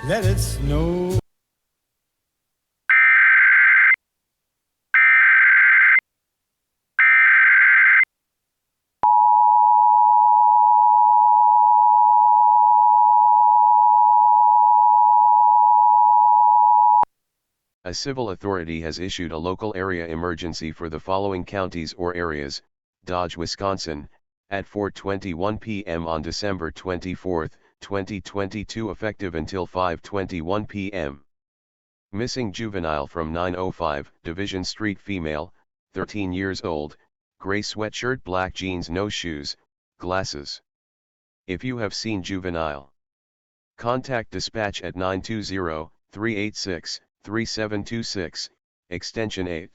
let it snow. A civil authority has issued a local area emergency for the following counties or areas: Dodge, Wisconsin, at 4:21 p.m. on December 24, 2022, effective until 5:21 p.m. Missing juvenile from 905 Division Street, female, 13 years old, gray sweatshirt, black jeans, no shoes, glasses. If you have seen juvenile, contact dispatch at 920-386-3726, extension 8.